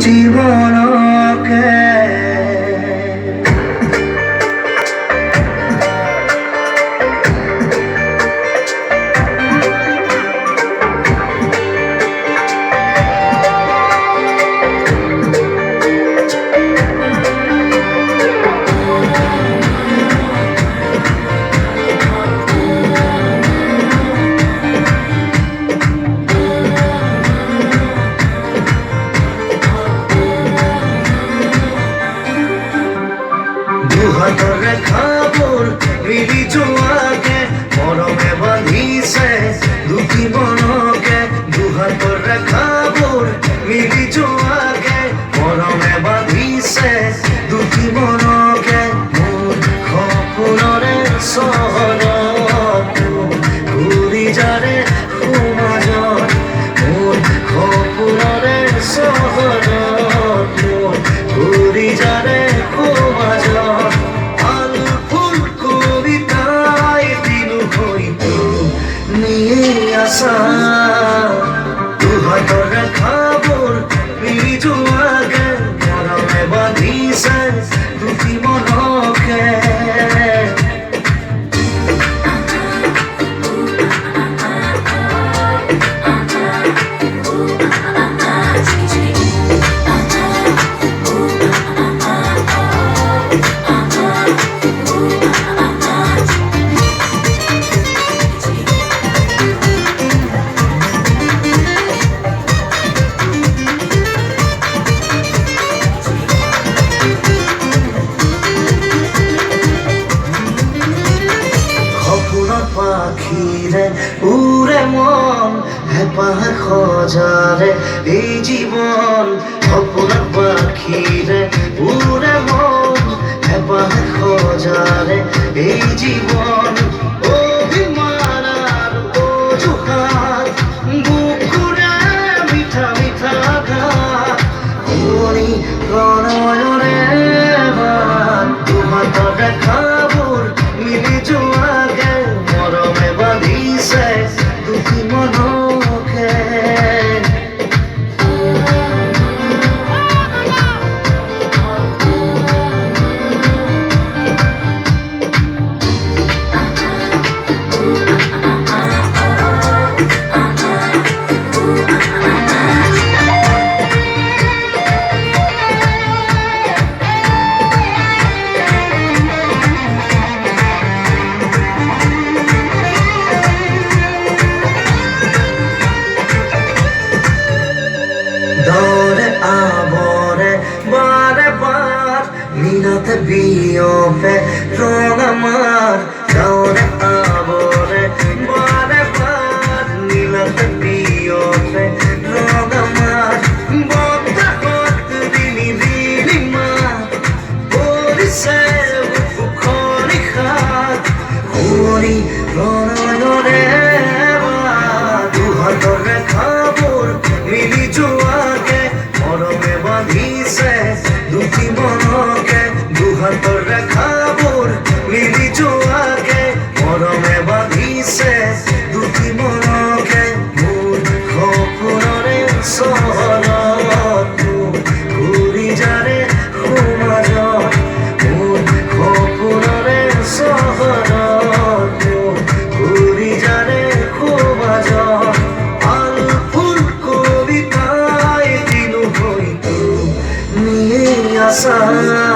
জীবনকে দুহাতরে খাবুর মিলি জোয়াকে মরমে বাঁধিছে দুটি মনকে দুহাতরে খাবুর মিলি জোয়াকে মরমে বাঁধিছে দুটি মনকে মোর খপুনরে সহনত ঘুরি যারে সমাজত মোর খপুনরে সহনত ঘুরি যারে সমাজত দুহাতরে খাবুর মিলি জোয়াকে মরমে বাঁধিছে দুটি মনকে পাখিরে উড়ে মন হেপাহ খজারে এই জীবন সপনার পাখিরে উড়ে মন হেপাহ খজারে এই জীবন অভিমান আর অজুহাত বুকুরে মিঠা মিঠা ঘাত মনি প্রণয়নে বান দুহাতরে খাবুর মিলি জোয়াকে মরমে বাঁধিছে দুটি মনকে দরে আবরে বারে বার মিনাতে বিয়োপে রং আমার দরে আবরে বারে বার মিনাতে বিয়োপে রং আমার বন্ধা কত দিনি দিনি মা বলিছে বুকুখনি খাত হরি প্রণয়নে দুহাতরে খাবুর মিলি জোয়াকে মরমে বাঁধিছে দুটি মনকে দুহাতরে খাবুর মিলি জোয়াকে মরমে বাঁধিছে দুটি মনকে মোর খপুনরে সহনত ঘুরি যারে সমাজত মোর খপুনরে সহনত ঘুরি যারে সমাজত আশা